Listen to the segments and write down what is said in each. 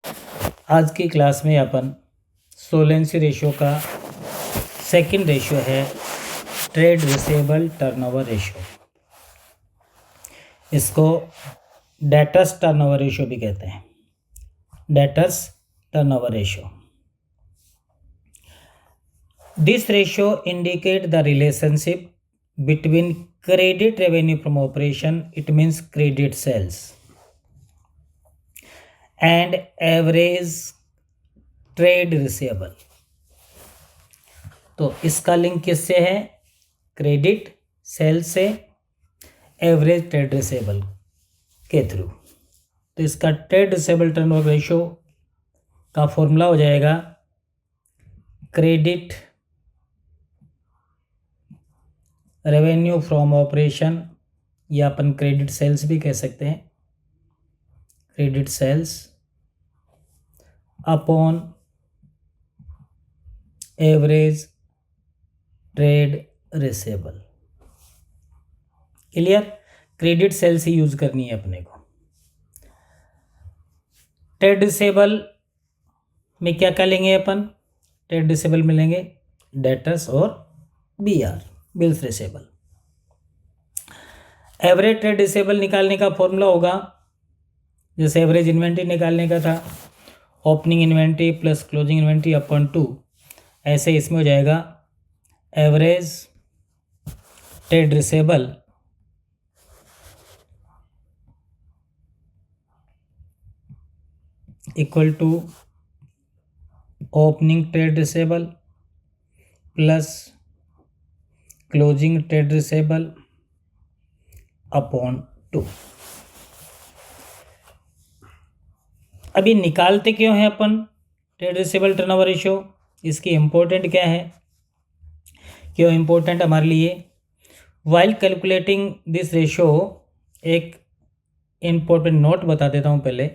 आज की क्लास में अपन सोलेंसी रेशियो का सेकंड रेशियो है ट्रेड रिसेबल टर्नओवर रेशियो। इसको डेटर्स टर्नओवर रेशियो भी कहते हैं। Debtors turnover ratio, this ratio indicate the relationship between credit revenue from operation, it means credit sales, and average trade receivable. तो इसका link किससे है? Credit sale से average trade receivable के थ्रू। तो इसका ट्रेड रिसेबल टर्नओवर रेशियो का formula हो जाएगा क्रेडिट रेवेन्यू फ्रॉम ऑपरेशन, या अपन क्रेडिट सेल्स भी कह सकते हैं, credit sales upon average trade receivable. Clear? Credit sales ही यूज करनी है अपने को। ट्रेड रिसेबल में क्या क्या लेंगे अपन? ट्रेड रिसेबल में लेंगे डेटर्स और BR, bills receivable. Average trade receivable निकालने का फॉर्मूला होगा, जैसे एवरेज इन्वेंट्री निकालने का था, opening inventory plus closing inventory upon 2, ऐसे इसमें हो जाएगा average trade receivable equal to opening trade receivable plus closing trade receivable upon 2। अभी निकालते क्यों हैं अपन ट्रेड रिसेबल टर्नओवर रेशियो? इसकी इम्पोर्टेंट क्या है, क्यों इम्पोर्टेंट हमारे लिए? वाइल कैलकुलेटिंग दिस रेशियो एक इम्पोर्टेंट नोट बता देता हूँ पहले।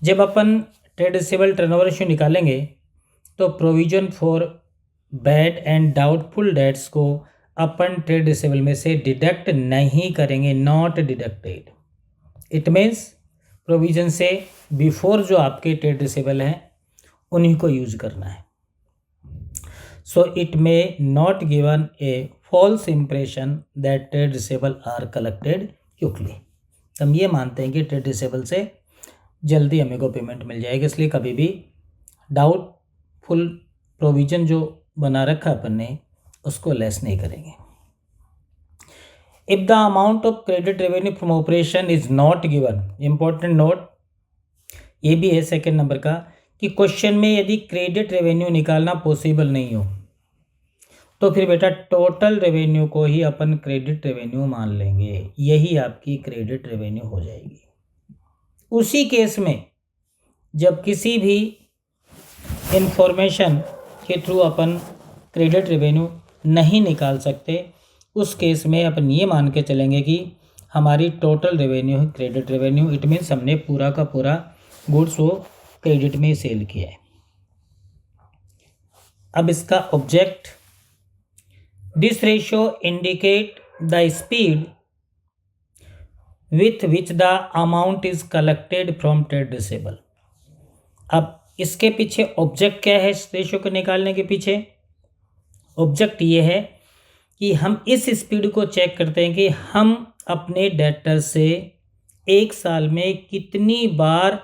जब अपन ट्रेड रिसेबल टर्नओवर रेशियो निकालेंगे तो provision for bad and doubtful debts को अपन ट्रेड रिसेबल में से डिडक्ट नहीं करेंगे, not deducted. It means provision से बिफोर जो आपके ट्रेड रिसेबल हैं उन्हीं को यूज करना है। So it may not given a false impression that trade receivable are collected quickly. हम ये मानते हैं कि ट्रेड रिसेबल से जल्दी हमें को पेमेंट मिल जाएगी, इसलिए कभी भी डाउटफुल प्रोविजन जो बना रखा अपन ने उसको लेस नहीं करेंगे। If the amount of credit revenue from operation is not given, important note ये भी है सेकेंड नंबर का, कि क्वेश्चन में यदि क्रेडिट रेवेन्यू निकालना पॉसिबल नहीं हो तो फिर बेटा टोटल रेवेन्यू को ही अपन क्रेडिट रेवेन्यू मान लेंगे, यही आपकी क्रेडिट रेवेन्यू हो जाएगी। उसी केस में जब किसी भी इंफॉर्मेशन के थ्रू अपन क्रेडिट रेवेन्यू नहीं निकाल सकते, उस केस में अपन ये मान के चलेंगे कि हमारी टोटल रेवेन्यू है क्रेडिट रेवेन्यू। इट मीन्स हमने पूरा का पूरा गुड्स को क्रेडिट में सेल किया है। अब इसका object, this ratio indicate the speed with which the amount is collected from trade receivable. अब इसके पीछे ऑब्जेक्ट क्या है? इस रेशियो को निकालने के पीछे ऑब्जेक्ट ये है कि हम इस स्पीड को चेक करते हैं कि हम अपने डेटर से एक साल में कितनी बार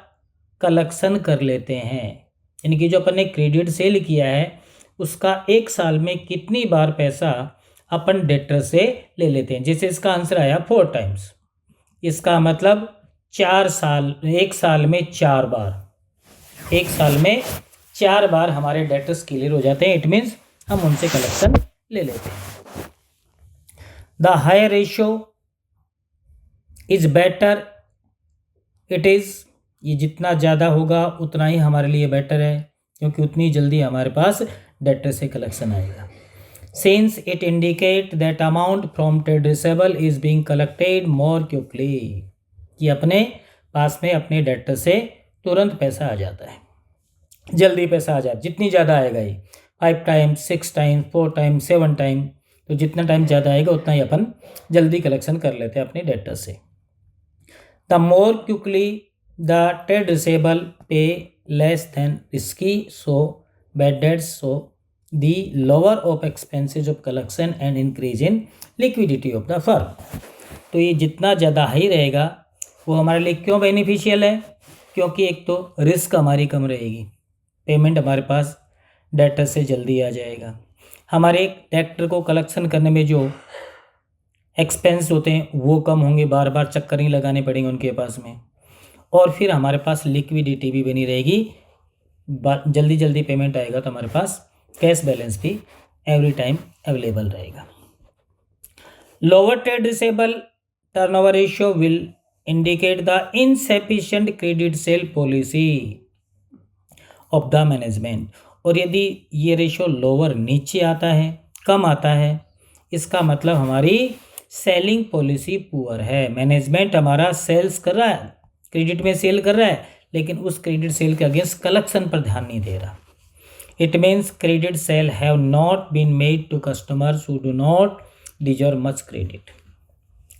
कलेक्शन कर लेते हैं, यानी कि जो अपन ने क्रेडिट सेल किया है उसका एक साल में कितनी बार पैसा अपन डेटर से ले लेते हैं। जैसे इसका आंसर आया 4 टाइम्स, इसका मतलब 4 साल, एक साल में 4 बार, एक साल में 4 बार हमारे डेटर्स क्लियर हो जाते हैं। इट मीन्स हम उनसे कलेक्शन ले लेते हैं। The higher ratio is better, it is, ये जितना ज़्यादा होगा उतना ही हमारे लिए बेटर है, क्योंकि उतनी जल्दी हमारे पास डेटर से कलेक्शन आएगा। Since it indicate that amount from trade receivable is being collected more quickly, कि अपने पास में अपने डेटर से तुरंत पैसा आ जाता है, जल्दी पैसा आ जाता है। जितनी ज़्यादा आएगा ये 5 टाइम्स, 6 टाइम्स, 4 टाइम्स, 7 टाइम, तो जितना टाइम ज़्यादा आएगा उतना ही अपन जल्दी कलेक्शन कर लेते हैं अपने डेटर से। The more quickly the trade receivable pay less than risky, so bad debts, so the lower of expenses of collection and increase in liquidity of the firm. तो ये जितना ज़्यादा हाई रहेगा वो हमारे लिए क्यों बेनिफिशियल है? क्योंकि एक तो रिस्क हमारी कम रहेगी, पेमेंट हमारे पास डेटर से जल्दी आ जाएगा, हमारे एक डेटर को कलेक्शन करने में जो एक्सपेंस होते हैं वो कम होंगे, बार बार चक्कर नहीं लगाने पड़ेंगे उनके पास में, और फिर हमारे पास लिक्विडिटी भी बनी रहेगी, जल्दी जल्दी पेमेंट आएगा तो हमारे पास कैश बैलेंस भी एवरी टाइम अवेलेबल रहेगा। Lower trade receivable turnover ratio will indicate the insufficient credit sale policy of the management. और यदि ये रेशियो लोअर नीचे आता है, कम आता है, इसका मतलब हमारी सेलिंग पॉलिसी पुअर है। मैनेजमेंट हमारा सेल्स कर रहा है, क्रेडिट में सेल कर रहा है, लेकिन उस क्रेडिट सेल के अगेंस्ट कलेक्शन पर ध्यान नहीं दे रहा। It means credit sale have not been made to customers who do not deserve much credit.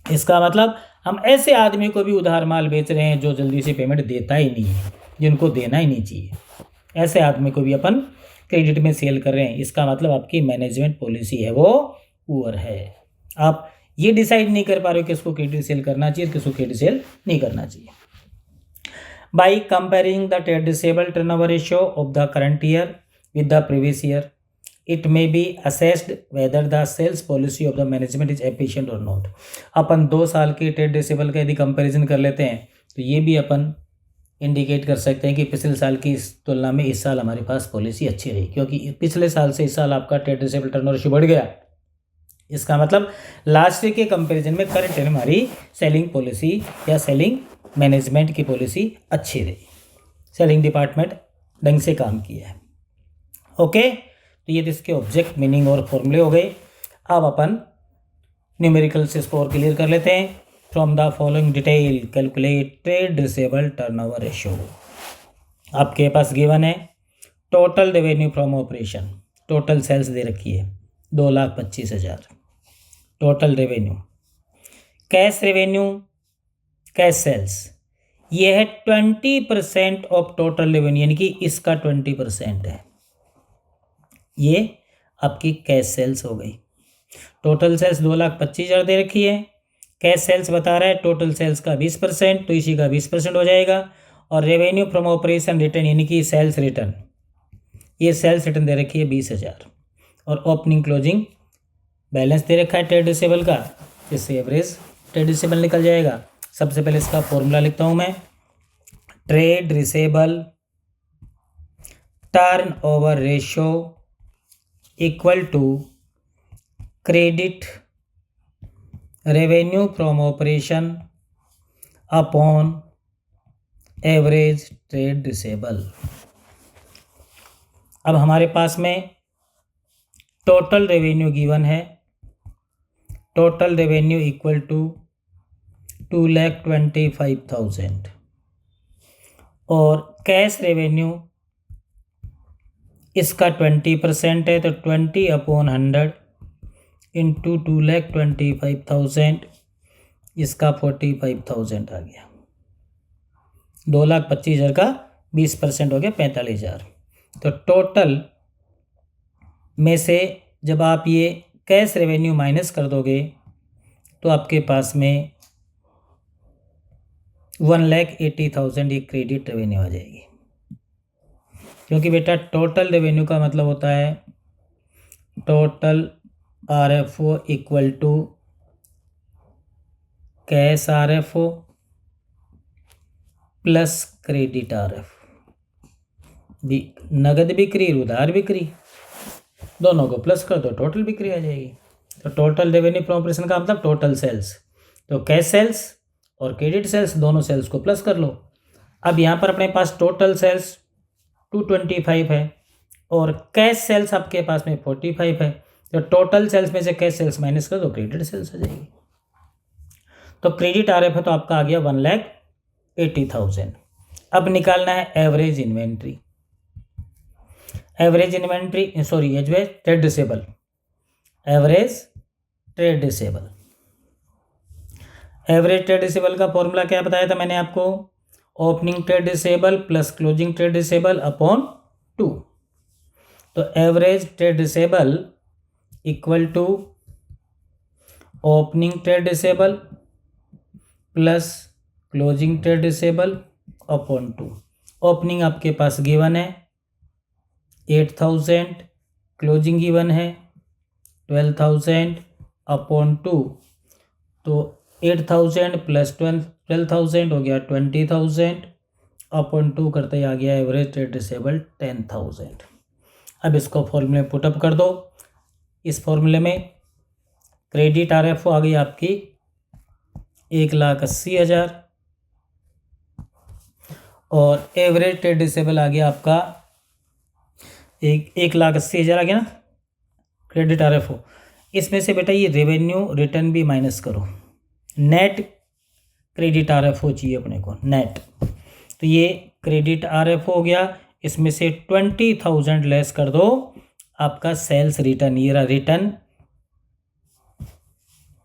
इसका मतलब हम ऐसे आदमी को भी उधार माल बेच रहे हैं जो जल्दी से पेमेंट देता ही नहीं है, जिनको देना ही नहीं चाहिए, ऐसे आदमी को भी अपन क्रेडिट में सेल कर रहे हैं। इसका मतलब आपकी मैनेजमेंट पॉलिसी है वो पुअर है। आप ये डिसाइड नहीं कर पा रहे हो किसको क्रेडिट सेल करना चाहिए, किसको क्रेडिट सेल नहीं करना चाहिए। By comparing the trade receivable turnover ratio of the current year with the previous year, it may be assessed whether the sales policy of the management is efficient और not. अपन 2 साल की trade receivable का यदि comparison कर लेते हैं तो ये भी अपन इंडिकेट कर सकते हैं कि पिछले साल की इस तुलना में इस साल हमारे पास पॉलिसी अच्छी रही, क्योंकि पिछले साल से इस साल आपका ट्रेड रिसेबल टर्नओवर रेशियो बढ़ गया। इसका मतलब लास्ट ईयर के कंपैरिजन में करंट ईयर हमारी सेलिंग पॉलिसी या सेलिंग मैनेजमेंट की पॉलिसी अच्छी रही, सेलिंग डिपार्टमेंट ढंग से काम किया है। ओके, तो ये इसके ऑब्जेक्ट, मीनिंग और फॉर्मूले हो गए। अब अपन न्यूमेरिकल से स्कोर क्लियर कर लेते हैं। From the following detail calculate trade receivable turnover ratio. आपके पास गिवन है total revenue from operation, total sales दे रखी है 2,25,000 total revenue. Cash revenue, cash sales ये है 20% ऑफ टोटल रेवेन्यू, यानी कि इसका 20% है, ये आपकी कैश सेल्स हो गई। टोटल सेल्स 2,25,000 दे रखी है, कैश सेल्स बता रहा है टोटल सेल्स का 20%, तो इसी का 20% हो जाएगा। और रेवेन्यू फ्रॉम ऑपरेशन रिटर्न यानी कि सेल्स रिटर्न, ये सेल्स रिटर्न दे रखी है 20,000, और ओपनिंग क्लोजिंग बैलेंस दे रखा है ट्रेड रिसेबल का, जिससे एवरेज ट्रेड रिसेबल निकल जाएगा। सबसे पहले इसका फॉर्मूला लिखता हूँ मैं, trade receivable turn over ratio equal to credit revenue from operation upon average trade receivable. अब हमारे पास में टोटल रेवेन्यू गिवन है, टोटल रेवेन्यू इक्वल टू 2,25,000, और कैश रेवेन्यू इसका 20% है, तो 20/100 इंटू 2,25,000, इसका 45,000 आ गया। 2,25,000 का 20% हो गया 45,000। तो टोटल में से जब आप ये कैश रेवेन्यू माइनस कर दोगे तो आपके पास में 1,80,000 ये क्रेडिट रेवेन्यू आ जाएगी, क्योंकि बेटा टोटल रेवेन्यू का मतलब होता है total RFO equal to cash RFO plus credit RFO। नगद बिक्री, उधार बिक्री, दोनों को प्लस कर दो, टोटल बिक्री आ जाएगी। तो टोटल रेवेन्यू फ्रॉम ऑपरेशन का मतलब टोटल सेल्स, तो कैश सेल्स और क्रेडिट सेल्स दोनों सेल्स को प्लस कर लो। अब यहाँ पर अपने पास टोटल सेल्स 225 है और कैश सेल्स आपके पास में 45 है, तो टोटल सेल्स में से कैश सेल्स माइनस कर दो, क्रेडिट सेल्स आ जाएगी। तो क्रेडिट RF है तो आपका आ गया 1,80,000। अब निकालना है average inventory, average inventory sorry average trade receivable, average trade receivable. Average trade receivable का फॉर्मूला क्या बताया था मैंने आपको, opening trade receivable plus closing trade receivable upon 2। तो average trade receivable equal to opening trade receivable plus closing trade receivable upon 2। Opening आपके पास given है 8000, क्लोजिंग गिवन है 12000 अपॉन 2। तो 8000 प्लस 12000 हो गया 20000 अपॉन 2 करते ही आ गया एवरेज ट्रेड रिसेबल 10000। अब इसको फॉर्मूले में पुटअप कर दो। इस फॉर्मूले में क्रेडिट RFO आ गई आपकी 1,80,000 और एवरेज ट्रेड रिसेबल आ गया आपका 1,80,000 आ गया ना क्रेडिट RFO। इसमें से बेटा ये रेवेन्यू रिटर्न भी माइनस करो, नेट क्रेडिट RFO चाहिए अपने को नेट। तो ये क्रेडिट RFO हो गया, इसमें से 20,000 लेस कर दो आपका सेल्स रिटर्न, ये रहा return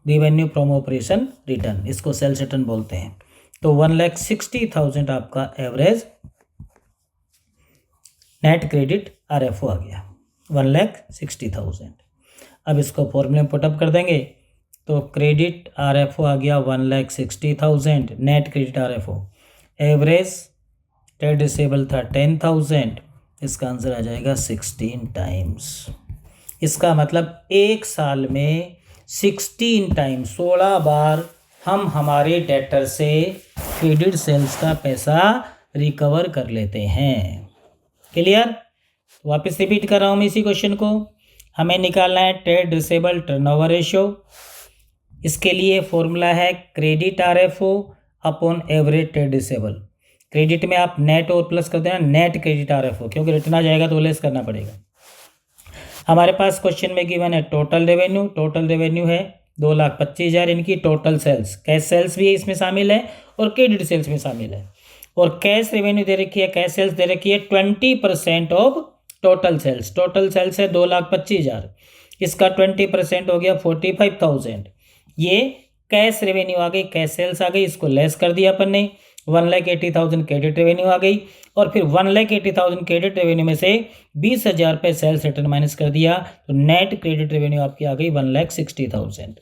revenue from operation return, इसको सेल्स रिटर्न बोलते हैं। तो 1,60,000 आपका एवरेज नेट क्रेडिट RFO आ गया 1,60,000। अब इसको फॉर्मूले में पुटअप कर देंगे तो क्रेडिट RFO आ गया 1,60,000, net credit RFO, average trade receivable था 10,000, इसका आंसर आ जाएगा 16 टाइम्स। इसका मतलब एक साल में 16 टाइम 16 बार हम हमारे डेटर से क्रेडिट सेल्स का पैसा रिकवर कर लेते हैं। क्लियर? वापस रिपीट कर रहा हूँ मैं इसी क्वेश्चन को। हमें निकालना है ट्रेड रिसेबल टर्नओवर रेशियो। इसके लिए फॉर्मूला है credit RFO upon average trade receivable. Credit में आप नेट और प्लस कर देना नेट क्रेडिट RFO, क्योंकि रिटर्न आ जाएगा तो लेस करना पड़ेगा। हमारे पास क्वेश्चन में गिवन है टोटल रेवेन्यू। टोटल रेवेन्यू है 2,25,000, इनकी टोटल सेल्स, कैश सेल्स भी इसमें शामिल है और क्रेडिट सेल्स में शामिल है। और कैश रेवेन्यू दे रखी है, कैश सेल्स दे रखी है 20% of total sales. Total sales है 2,25,000, इसका 20% हो गया 45,000। ये कैश रेवेन्यू आ गई, कैश सेल्स आ गई, इसको लेस कर दिया अपन ने, 1,80,000 क्रेडिट रेवेन्यू आ गई। और फिर 1,80,000 क्रेडिट रेवेन्यू में से 20,000 रुपये सेल्स रिटर्न माइनस कर दिया, तो नेट क्रेडिट रेवेन्यू आपकी आ गई 1,60,000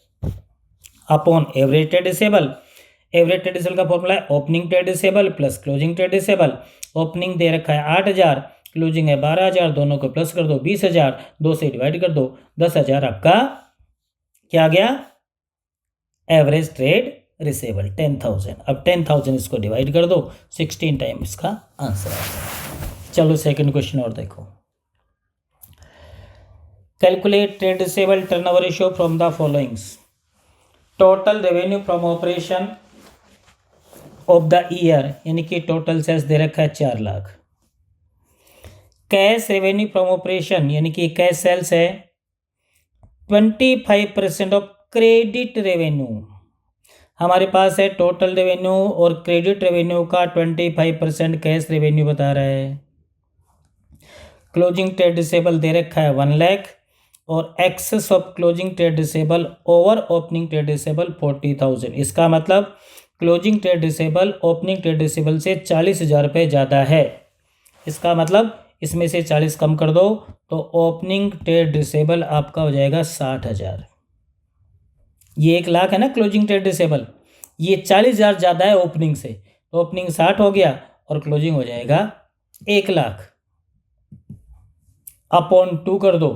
upon average trade receivable. Average trade receivable का फॉर्मूला है opening trade receivable plus closing trade receivable. Opening दे रखा है 8,000, क्लोजिंग है 12,000, दोनों को प्लस कर दो 20,000, 2 से डिवाइड कर दो 10,000 आपका क्या गया एवरेज ट्रेड रिसेबल 10,000। अब 10,000 इसको डिवाइड कर दो 16 टाइम, इसका आंसर आ जाएगा। चलो सेकंड क्वेश्चन और देखो। Calculate trade receivable turnover ratio from the followings. Total revenue from operation of the year, यानी कि टोटल सेल्स दे रखा है 4 lakh. Cash revenue from operation यानी कि कैश सेल्स है 25% ऑफ क्रेडिट रेवेन्यू। हमारे पास है टोटल रेवेन्यू और क्रेडिट रेवेन्यू का 25% कैश रेवेन्यू बता रहा है। क्लोजिंग ट्रेड रिसेबल दे रखा है 1 लाख और excess of closing trade receivable over opening trade receivable 40,000। इसका मतलब closing trade receivable opening trade receivable से 40,000 रुपये ज़्यादा है। इसका मतलब इसमें से 40 कम कर दो तो ओपनिंग ट्रेड रिसेबल आपका हो जाएगा 60,000। ये 1 लाख है ना क्लोजिंग ट्रेड रिसेबल, ये 40,000 ज़्यादा है ओपनिंग से, तो ओपनिंग 60 हो गया और क्लोजिंग हो जाएगा 1 लाख अपॉन 2 कर दो,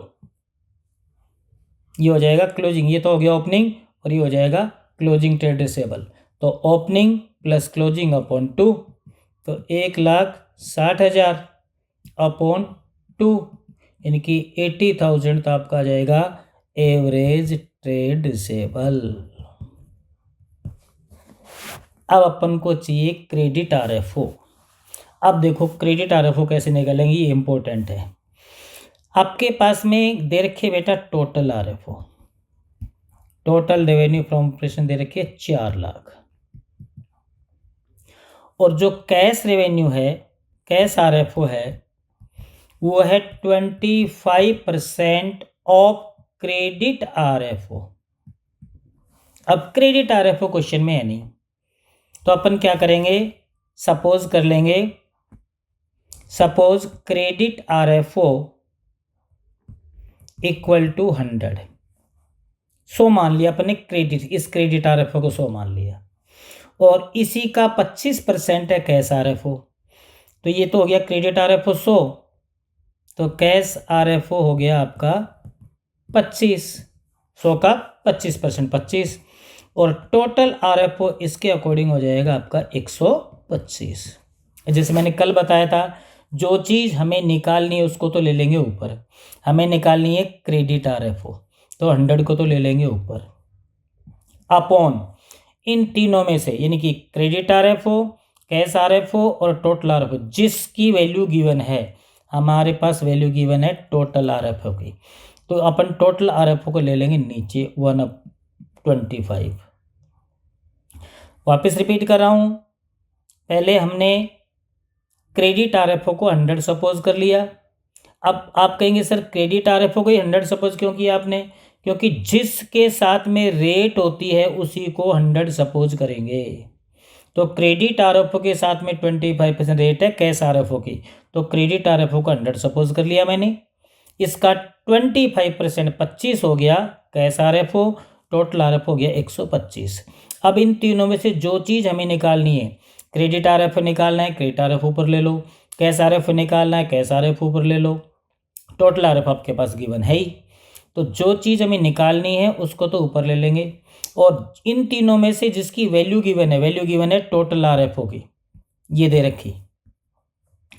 ये हो जाएगा क्लोजिंग, ये तो हो गया ओपनिंग और ये हो जाएगा क्लोजिंग ट्रेड रिसेबल। तो ओपनिंग प्लस क्लोजिंग अपॉन 2, तो 1,60,000 अपॉन 2 यानी कि 80,000 तो आपका आ जाएगा एवरेज ट्रेड रिसेबल। अब अपन को चाहिए क्रेडिट RFO। अब देखो क्रेडिट RFO कैसे निकालेंगे, ये इंपॉर्टेंट है। आपके पास में दे रखे बेटा total RFO, total revenue from operation दे रखे 4 लाख और जो कैश रेवेन्यू है कैश RFO है वो है 25% ऑफ क्रेडिट RFO। अब क्रेडिट RFO क्वेश्चन में है नहीं, तो अपन क्या करेंगे सपोज कर लेंगे, suppose credit RFO equal to 100, 100 मान लिया अपने क्रेडिट, इस क्रेडिट RFO को 100 मान लिया, और इसी का 25% है कैश RFO। तो ये तो हो गया क्रेडिट RFO 100, तो कैश RFO हो गया आपका 25, 100 का 25% 25, और टोटल RFO इसके अकॉर्डिंग हो जाएगा आपका 125। जैसे मैंने कल बताया था, जो चीज़ हमें निकालनी है उसको तो ले लेंगे ऊपर, हमें निकालनी है क्रेडिट RFO, तो 100 को तो ले लेंगे ऊपर, अपॉन इन तीनों में से, यानी कि क्रेडिट RFO, कैश RFO और टोटल RFO, जिसकी वैल्यू गिवन है, हमारे पास वैल्यू गिवन है टोटल RFO की, तो अपन टोटल RFO को ले लेंगे नीचे 1/25। वापस रिपीट कर रहा हूँ, पहले हमने क्रेडिट RFO को 100 सपोज कर लिया। अब आप कहेंगे सर क्रेडिट RFO को ही 100 सपोज क्यों किया आपने? क्योंकि जिसके साथ में रेट होती है उसी को 100 सपोज करेंगे। तो क्रेडिट RFO के साथ में 25% रेट है कैश RFO की, तो क्रेडिट RFO को 100 सपोज कर लिया मैंने, इसका 25% 25 हो गया कैश RFO, टोटल RFO हो गया 125। अब इन तीनों में से जो चीज़ हमें निकालनी है, क्रेडिट RFO निकालना है क्रेडिट RFO ऊपर ले लो, कैश RFO निकालना है कैश RFO ऊपर ले लो, टोटल RFO आपके पास गिवन है ही, तो जो चीज़ हमें निकालनी है उसको तो ऊपर ले लेंगे, और इन तीनों में से जिसकी वैल्यू गिवन है, वैल्यू गिवन है टोटल RFO की, ये दे रखी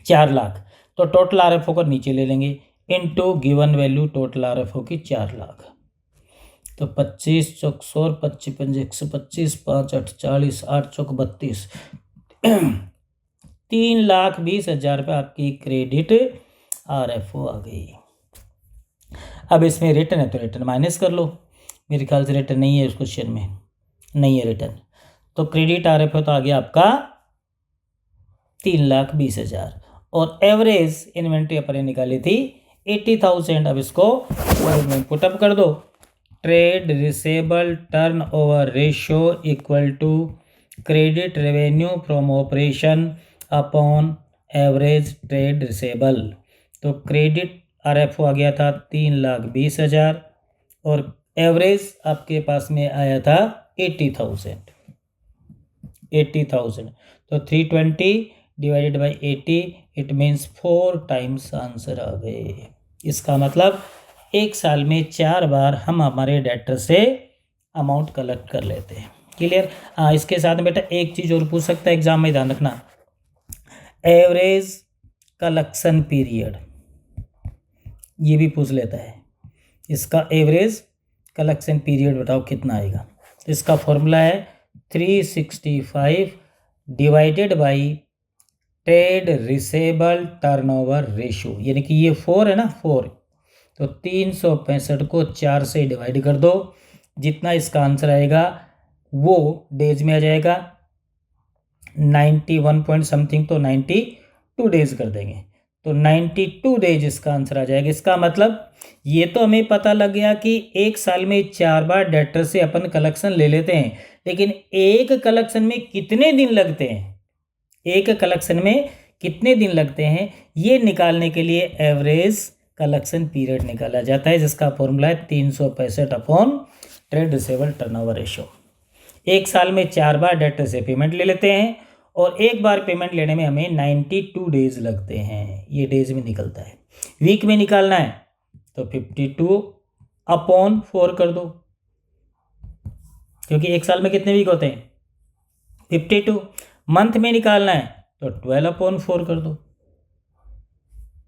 4 लाख, तो टोटल RFO को नीचे ले लेंगे, into given value total RFO की 4 लाख, तो 25 चौक 100, 25 पंजे 125, 5 8 40, 8 चौक 32, 3,20,000 रुपये आपकी क्रेडिट RFO आ गई। अब इसमें रिटर्न है तो रिटर्न माइनस कर लो, मेरे ख्याल से रिटर्न नहीं है इस क्वेश्चन में, नहीं है रिटर्न, तो क्रेडिट RFO तो आ गया आपका 3,20,000, और एवरेज इन्वेंट्री अपन ने निकाली थी 80,000। अब इसको पुटअप कर दो, trade receivable turn over ratio equal to credit revenue from operation upon average trade receivable. तो क्रेडिट RFO आ गया था 3,20,000 और एवरेज आपके पास में आया था 80,000। तो 320 divided by 80, it means 4 times answer आ गए। इसका मतलब एक साल में 4 बार हम हमारे डेटर से अमाउंट कलेक्ट कर लेते हैं। क्लियर? हाँ, इसके साथ में बेटा एक चीज़ और पूछ सकता है एग्जाम में, ध्यान रखना, एवरेज कलेक्शन पीरियड, ये भी पूछ लेता है, इसका एवरेज कलेक्शन पीरियड बताओ कितना आएगा। तो इसका फॉर्मूला है 365 divided by trade receivable turnover ratio, यानी कि ये 4 है ना, 4, तो 365 को 4 से डिवाइड कर दो, जितना इसका आंसर आएगा वो डेज में आ जाएगा, 91 पॉइंट समथिंग, तो 92 डेज कर देंगे, तो 92 डेज इसका आंसर आ जाएगा। इसका मतलब ये तो हमें पता लग गया कि एक साल में 4 बार डेटर से अपन कलेक्शन ले लेते हैं, लेकिन एक कलेक्शन में कितने दिन लगते हैं, एक कलेक्शन में कितने दिन लगते हैं, ये निकालने के लिए एवरेज कलेक्शन पीरियड निकाला जाता है, जिसका फॉर्मूला है 365 upon trade receivable turnover ratio. एक साल में 4 बार डेटर से पेमेंट ले लेते हैं और एक बार पेमेंट लेने में हमें 92 डेज लगते हैं, ये डेज में निकलता है। वीक में निकालना है तो 52 अपॉन 4 कर दो, क्योंकि एक साल में कितने वीक होते हैं, 52। मंथ में निकालना है तो 12 अपॉन 4 कर दो,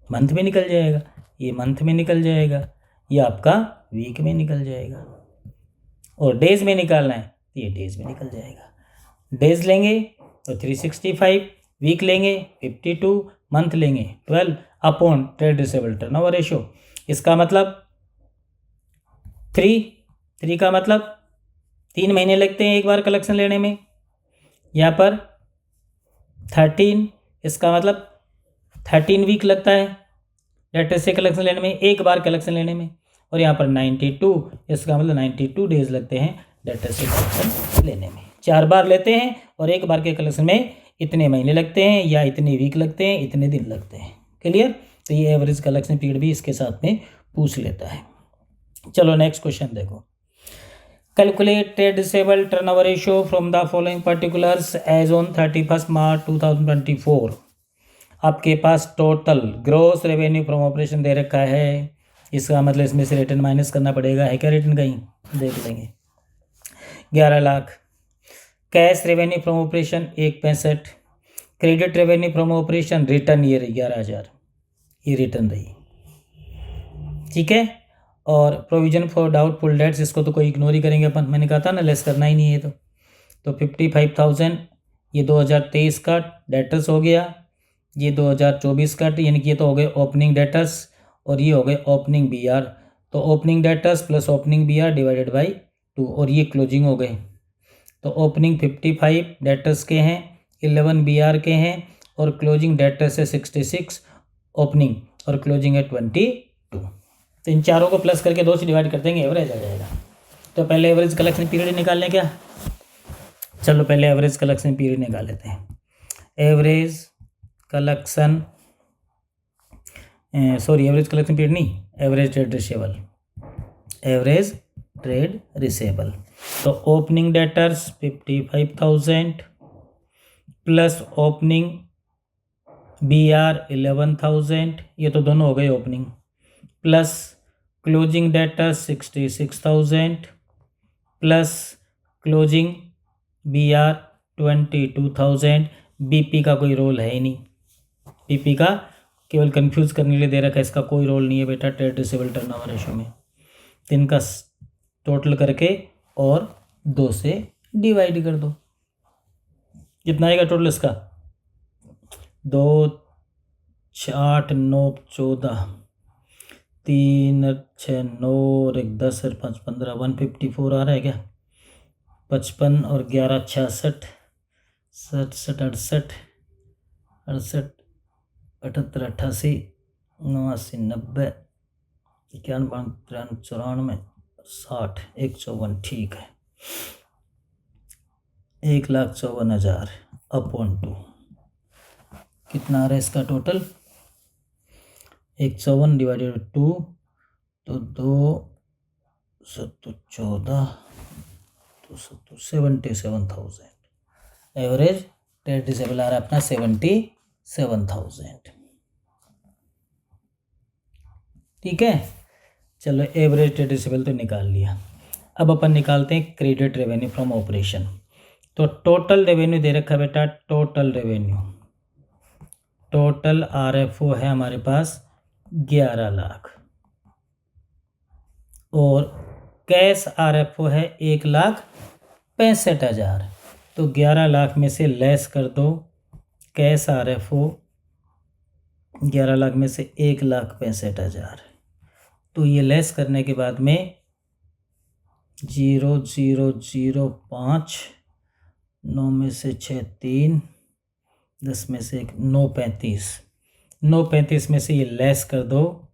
मंथ में निकल जाएगा, ये मंथ में निकल जाएगा, ये आपका वीक में निकल जाएगा। और डेज में निकालना है तो ये डेज में निकल जाएगा। डेज लेंगे तो 365, वीक लेंगे 52, मंथ लेंगे 12 upon trade receivable turnover ratio. इसका मतलब 3 का मतलब 3 महीने लगते हैं एक बार कलेक्शन लेने में, यहाँ पर 13, इसका मतलब 13 वीक लगता है डेटर से कलेक्शन लेने में, एक बार कलेक्शन लेने में, और यहाँ पर 92, इसका मतलब 92 डेज लगते हैं डेटर से कलेक्शन लेने में। 4 बार लेते हैं और एक बार के कलेक्शन में इतने महीने लगते हैं या इतने वीक लगते हैं, इतने दिन लगते हैं। क्लियर? तो ये एवरेज कलेक्शन पीरियड भी इसके साथ में पूछ लेता है। चलो नेक्स्ट क्वेश्चन देखो। Calculate trade receivable turnover ratio from the following particulars as on 31 March 2024। आपके पास total gross revenue from operation दे रखा है, इसका मतलब इसमें से रिटर्न माइनस करना पड़ेगा। है क्या रिटर्न? कहीं देख लेंगे। 11 lakh. Cash revenue from operation 1.65। Credit revenue from operation return ये रही 11,000, ये रिटर्न रही। ठीक है। और प्रोविजन फॉर डाउटफुल डेट्स, इसको तो कोई इग्नोर ही करेंगे अपन, मैंने कहा था ना लेस करना ही नहीं है। तो 55,000 ये 2023 का डेटर्स हो गया, ये 2024 का, यानी कि ये तो हो गए ओपनिंग डेटर्स और ये हो गए ओपनिंग BR। तो opening debtors plus opening BR divided by 2 और ये क्लोजिंग हो गए। तो ओपनिंग 55 डेटर्स के हैं, 11 BR के हैं और क्लोजिंग डेटर्स है 66, ओपनिंग और क्लोजिंग है 22। तो इन चारों को प्लस करके 2 से डिवाइड कर देंगे, एवरेज आ जाएगा। तो पहले एवरेज कलेक्शन पीरियड निकाल लें क्या? चलो पहले एवरेज कलेक्शन पीरियड निकाल लेते हैं। Average collection average collection period नहीं, average trade receivable. Average trade receivable तो opening debtors 55,000 plus opening BR 11,000, ये तो दोनों हो गए opening, plus closing debtors 66,000 plus closing BR 22,000। BP का कोई रोल है ही नहीं, BP का केवल कंफ्यूज करने के लिए दे रखा है, इसका कोई रोल नहीं है बेटा ट्रेड रिसीवेबल टर्नओवर रेशियो में। तो इनका टोटल करके और 2 से डिवाइड कर दो। कितना आएगा टोटल इसका? 2 8 9 14 3 6 9 और 1 10 और 5 15 154 आ रहा है क्या? 55 और 11 66 67 68 68 78 88 89 90 91 93 94 60 154। ठीक है, 1,54,000 अपॉन 2 कितना आ रहा है इसका टोटल? 154 डिवाइडेड बाई 2 तो 2 7 14 77,000। एवरेज ट्रेड रिसीवेबल आ रहा है अपना 77,000। ठीक है। चलो एवरेज ट्रेड रिसीवेबल तो निकाल लिया। अब अपन निकालते हैं क्रेडिट रेवेन्यू फ्रॉम ऑपरेशन। तो टोटल रेवेन्यू दे रखा है बेटा, टोटल रेवेन्यू, टोटल RFO है हमारे पास 11 लाख और कैश RFO है 1,65,000। तो 11 लाख में से लेस कर दो कैश RFO, 11 लाख में से 1,65,000। तो ये लेस करने के बाद में 0,005 9 में से 6 3 10 में से 1 9,35 9,35 में से ये लेस कर दो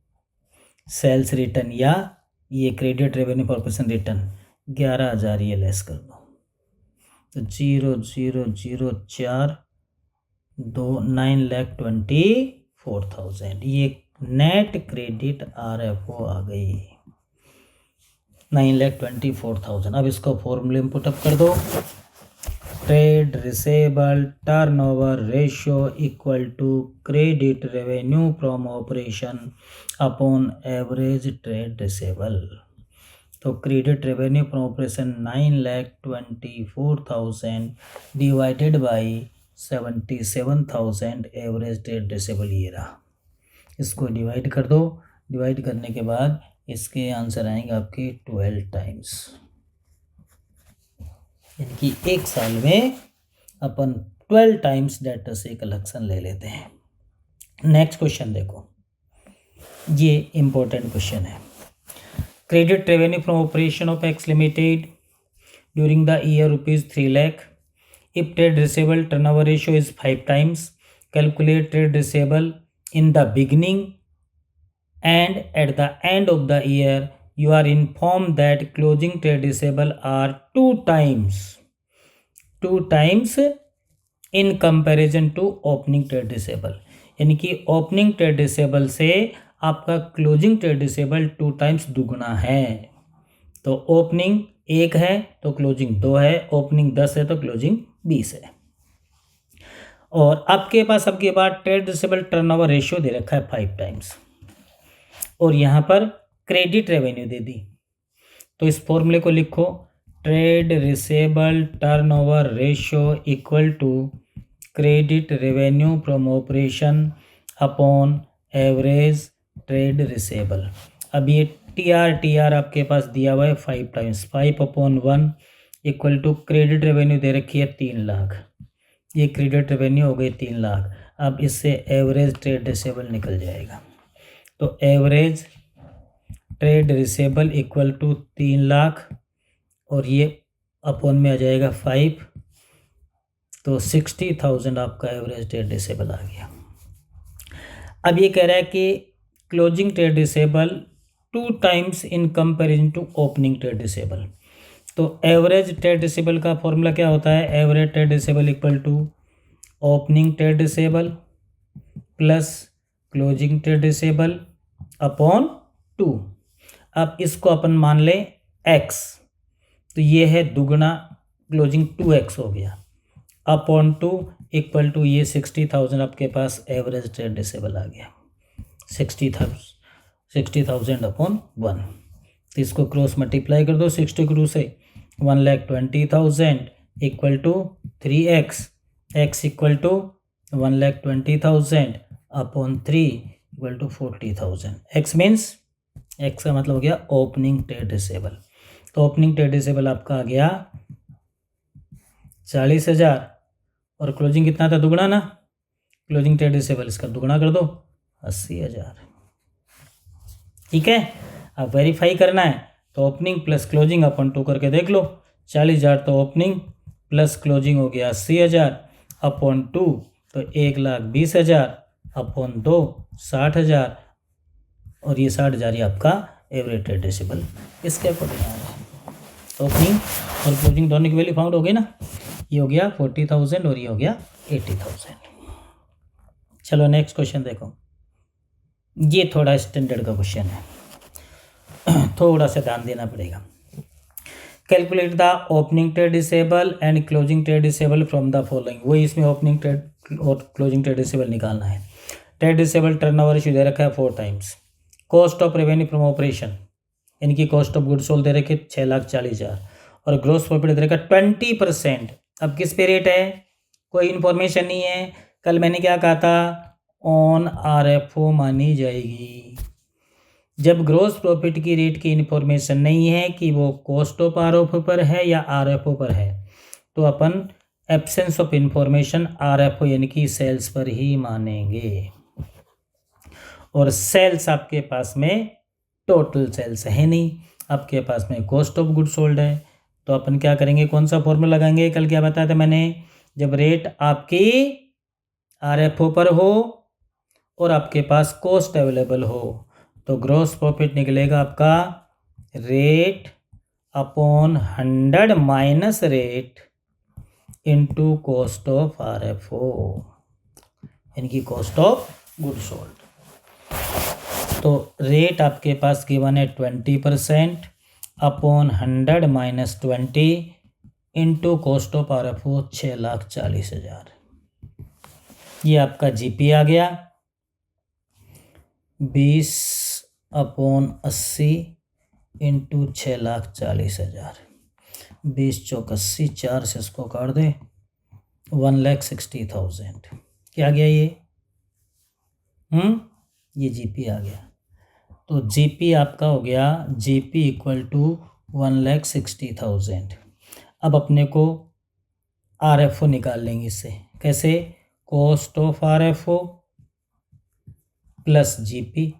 सेल्स रिटर्न या ये credit revenue for operation return 11,000 ये लेस कर दो। तो 0,004 2 9,24,000 ये नेट क्रेडिट RFO आ गई 9,24,000। अब इसको फॉर्मूले में पुटअप कर दो। Trade receivable turnover ratio equal to credit revenue from operation upon average trade receivable. तो credit revenue from operation 9,24,000 divided by 77,000 average trade receivable ये रहा। इसको डिवाइड कर दो, डिवाइड करने के बाद इसके आंसर आएंगे आपके 12 टाइम्स, यानी कि एक साल में अपन 12 टाइम्स डेटा से कलेक्शन ले लेते हैं। नेक्स्ट क्वेश्चन देखो, ये इंपॉर्टेंट क्वेश्चन है। Credit revenue from operation of x limited during the year ₹3 lakh। If trade receivable turnover ratio is 5 times, calculate trade receivable in the beginning and at the end of the year. You are informed that closing trade receivable are 2 times in comparison to opening trade receivable, यानी कि opening trade receivable से आपका closing trade receivable 2 times दुगना है। तो opening 1 है तो closing 2 है, ओपनिंग 10 है तो क्लोजिंग 20 है। और आपके पास अब की बार ट्रेड रिसीवेबल टर्नओवर रेशियो दे रखा है 5 टाइम्स, और यहाँ पर क्रेडिट रेवेन्यू दे दी। तो इस फॉर्मूले को लिखो, trade receivable turnover ratio equal to credit revenue from operation upon average trade receivable. अब ये टी आर आपके पास दिया हुआ है 5 times, 5/1 equal to credit revenue दे रखी है 3 लाख, ये क्रेडिट रेवेन्यू हो गई 3 लाख। अब इससे एवरेज ट्रेड रिसीवेबल निकल जाएगा, तो average trade receivable equal to 3 lakh और ये अपॉन में आ जाएगा 5, तो 60,000 आपका एवरेज ट्रेड रिसीवेबल आ गया। अब ये कह रहा है कि closing trade receivable 2 times in comparison to opening trade receivable. तो एवरेज ट्रेड रिसीवेबल का फॉर्मूला क्या होता है, average trade receivable equal to opening trade receivable plus closing trade receivable upon 2। अब इसको अपन मान लें x, तो ये है दुगना, क्लोजिंग 2x हो गया, अपॉन 2 इक्वल टू ये 60,000 आपके पास एवरेज ट्रेड रिसीवेबल आ गया, 60,000 अपॉन 1। तो इसको क्रॉस मल्टीप्लाई कर दो 60 क्रू से, 1,20,000 equal to 3x, x equal to 1,20,000 upon 3 equal to 40,000। x means, x का मतलब हो गया ओपनिंग ट्रेड रिसीवेबल। तो ओपनिंग ट्रेड रिसीवेबल आपका आ गया 40,000 और क्लोजिंग कितना था, दुगना ना, क्लोजिंग ट्रेड रिसीवेबल इसका दुगना कर दो 80,000। ठीक है, अब वेरीफाई करना है तो ओपनिंग प्लस क्लोजिंग अपन 2 करके देख लो, 40,000 तो ओपनिंग प्लस क्लोजिंग हो गया 80,000 अपॉन 2 तो 1,20,000 अपॉन 2 60,000, और ये 60,000 ही आपका एवरेज ट्रेड रिसीवेबल इसके अकॉर्डिंग आ रहा है। ओपनिंग और क्लोजिंग दोनों की वैल्यू फाउंड हो गई ना, ये हो गया 40,000 और ये हो गया 80,000। चलो नेक्स्ट क्वेश्चन देखो, ये थोड़ा स्टैंडर्ड का क्वेश्चन है, थोड़ा सा ध्यान देना पड़ेगा। Calculate the opening trade receivable and closing trade receivable from the following. वही इसमें ओपनिंग ट्रेड और क्लोजिंग ट्रेड रिसीवेबल निकालना है। ट्रेड रिसीवेबल टर्नओवर रेशियो दे रखा है 4 times. Cost of revenue from operation, इनकी कॉस्ट ऑफ गुड्स सोल्ड दे रखी 6,40,000 और ग्रोस प्रॉफिट दे रखा 20%। अब किस पे रेट है, कोई इन्फॉर्मेशन नहीं है। कल मैंने क्या कहा था, ऑन RFO मानी जाएगी। जब ग्रोस प्रॉफिट की रेट की इन्फॉर्मेशन नहीं है कि वो कॉस्ट ऑफ RFO पर है या RFO पर है, तो अपन एब्सेंस ऑफ इंफॉर्मेशन RFO यानी कि सेल्स पर ही मानेंगे। और सेल्स आपके पास में टोटल सेल्स है नहीं, आपके पास में कॉस्ट ऑफ गुड सोल्ड है। तो अपन क्या करेंगे, कौन सा फॉर्मूला लगाएंगे, कल क्या बताया था मैंने, जब रेट आपकी RFO पर हो और आपके पास कॉस्ट अवेलेबल हो तो ग्रॉस प्रॉफिट निकलेगा आपका rate upon 100 minus rate into cost of RFO, इनकी कॉस्ट ऑफ गुड सोल्ड। तो रेट आपके पास गिवन है 20% upon 100 minus 20 into cost of RFO 6,40,000। ये आपका GP आ गया 20/80 इंटू 6,40,000। 20 चौक 80, 4 से इसको काट दे 1,60,000। क्या आ गया ये GP आ गया। तो GP आपका हो गया GP इक्वल टू 1,60,000। अब अपने को RFO निकाल लेंगे इससे, कैसे, cost of RFO plus GP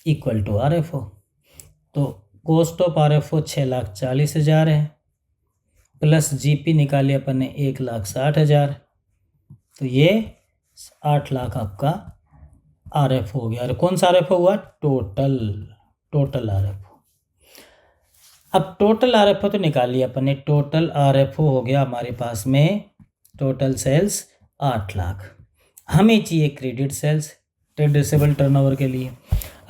equal to RFO। तो कॉस्ट ऑफ RFO 6,40,000 है प्लस GP निकाले अपन ने 1,60,000, तो ये 8 लाख आपका RFO हो गया। और कौन सा RFO हुआ, टोटल RFO। अब टोटल RFO तो निकाल लिया अपन ने, टोटल RFO हो गया हमारे पास में टोटल सेल्स 8 लाख। हमें चाहिए credit sales trade receivable turnover के लिए।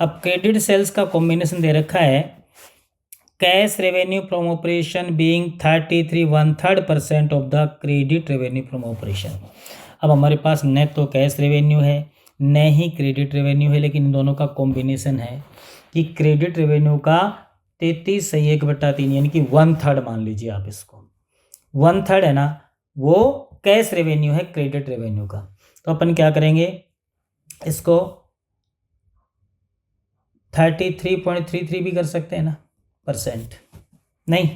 अब क्रेडिट सेल्स का कॉम्बिनेशन दे रखा है cash revenue from operation being 33 1/3% of the credit revenue from operation. अब हमारे पास न तो कैश रेवेन्यू है न ही क्रेडिट रेवेन्यू है, लेकिन इन दोनों का कॉम्बिनेशन है कि क्रेडिट रेवेन्यू का 33/1/3 यानी कि 1/3 मान लीजिए आप इसको 1/3 है ना, वो कैश रेवेन्यू है क्रेडिट रेवेन्यू का। तो अपन क्या करेंगे, इसको 33.33 भी कर सकते हैं ना परसेंट। नहीं,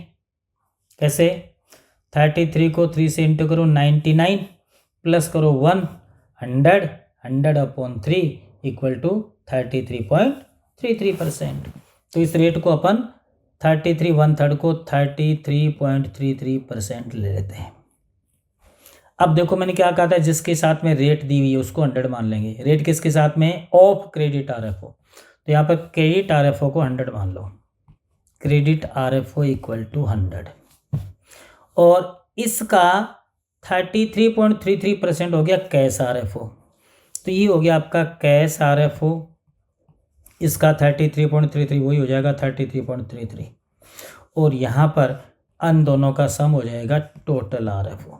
कैसे? 33 को 3 से इंटू करो 99 प्लस करो 100/3 इक्वल टू 33.33%। तो इस रेट को अपन 33 1/3 को 33.33% ले लेते हैं। अब देखो मैंने क्या कहा था, जिसके साथ में रेट दी हुई है उसको 100 मान लेंगे। रेट किसके साथ में? Of credit RFO। तो यहाँ पर क्रेडिट RFO को 100 मान लो, क्रेडिट RFO इक्वल टू 100। और इसका 33.33% हो गया कैश RFO। तो ये हो गया आपका कैश RFO, इसका 33.33 वही हो जाएगा 33.33। और यहाँ पर अन दोनों का सम हो जाएगा टोटल RFO।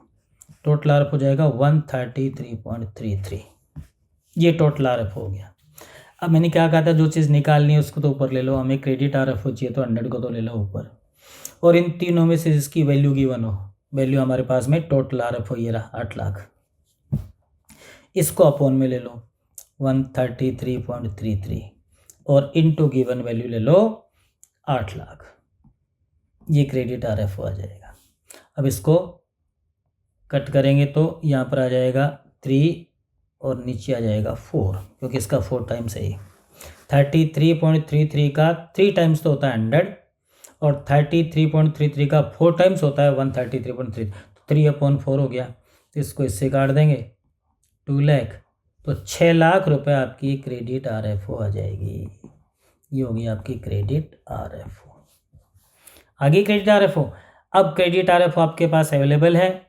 टोटल RFO हो जाएगा 133.33। ये टोटल RFO हो गया। अब मैंने क्या कहा था, जो चीज़ निकालनी है उसको तो ऊपर ले लो। हमें क्रेडिट RFO चाहिए तो 100 को तो ले लो ऊपर, और इन तीनों में से जिसकी वैल्यू गिवन हो, वैल्यू हमारे पास में टोटल RFO ये रहा 8 लाख, इसको अपॉन में ले लो 133.33 और इनटू गिवन वैल्यू ले लो 8 लाख। ये क्रेडिट RFO आ जाएगा। अब इसको कट करेंगे तो यहाँ पर आ जाएगा 3 और नीचे आ जाएगा 4, क्योंकि इसका 4 टाइम्स है ये। 33.33 का 3 टाइम्स तो होता है 100 और 33.33 का 4 टाइम्स होता है 133.33। तो 3/4 हो गया। तो इसको इससे काट देंगे 2 लाख, तो 6 लाख रुपए आपकी क्रेडिट RFO आ जाएगी। ये होगी आपकी क्रेडिट RFO। आगे क्रेडिट RFO। अब क्रेडिट RFO आपके पास अवेलेबल है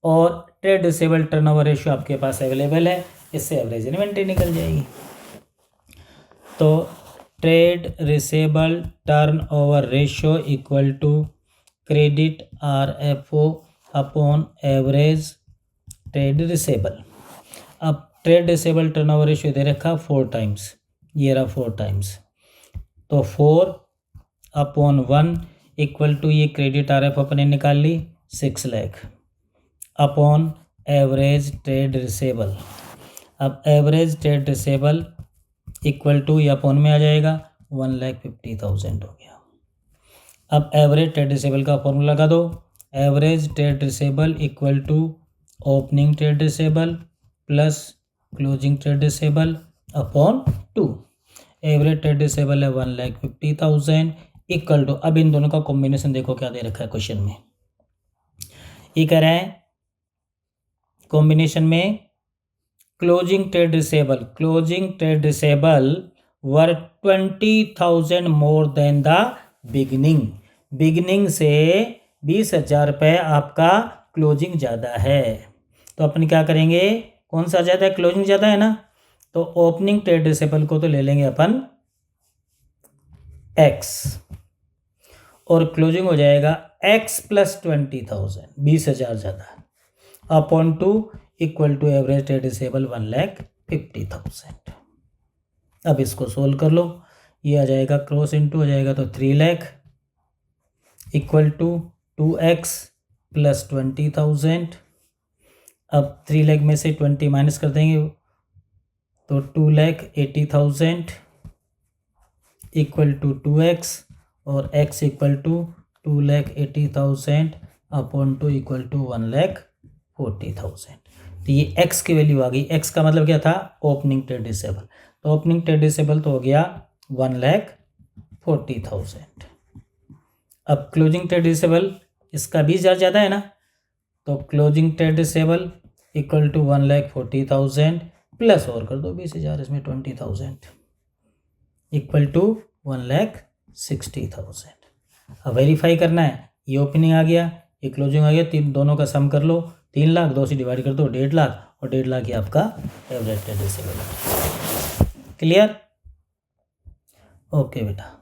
और ट्रेड रिसेबल टर्नओवर रेशियो आपके पास अवेलेबल है। इससे एवरेज इन्वेंट्री निकल जाएगी। तो trade receivable turnover ratio equal to credit RFO upon average trade receivable. अब ट्रेड रिसेबल टर्नओवर रेशियो दे रखा 4 टाइम्स, ये रहा 4 टाइम्स, तो 4/1 इक्वल टू ये क्रेडिट RFO अपने निकाल ली 6 lakh upon average trade receivable. अब average trade receivable equal to ये अपॉन में आ जाएगा 1,50,000 हो गया। अब एवरेज ट्रेड रिसेबल का फॉर्मूला लगा दो, average trade receivable equal to opening trade receivable plus closing trade receivable upon 2। Average trade receivable है 1,50,000 इक्वल टू, अब इन दोनों का कॉम्बिनेशन देखो क्या दे रखा है क्वेश्चन में। ये कह रहा है कॉम्बिनेशन में closing trade receivable were 20,000 more than the beginning से 20,000 रुपये आपका क्लोजिंग ज़्यादा है। तो अपन क्या करेंगे, कौन सा ज़्यादा है? क्लोजिंग ज़्यादा है ना, तो ओपनिंग ट्रेड रिसेबल को तो ले लेंगे अपन x और क्लोजिंग हो जाएगा x प्लस 20,000, 20,000 ज़्यादा upon 2 equal to average trade receivable 1,50,000। अब इसको सोल्व कर लो, ये आ जाएगा क्रॉस इनटू हो जाएगा तो 3 lakh equal to 2x plus 20,000। अब 3 लाख में से 20 माइनस कर देंगे तो 2,80,000 इक्वल टू 2x और x equal to 2,80,000 upon 2 equal to 1,40,000। तो ये x की वैल्यू आ गई। x का मतलब क्या था? Opening trade receivable. तो ओपनिंग ट्रेड रिसेबल तो हो गया 1,40,000। अब क्लोजिंग ट्रेड रिसेबल इसका 20,000 ज़्यादा है ना, तो closing trade receivable equal to 1,40,000 plus और कर दो 20,000 इसमें 20,000 इक्वल टू 1,60,000। अब वेरीफाई करना है, ये ओपनिंग आ गया ये क्लोजिंग आ गया, तीन दोनों का सम कर लो 3 लाख, 2 से डिवाइड कर दो 1.5 लाख, और 1.5 लाख ही आपका average trade receivable. Clear? Okay बेटा।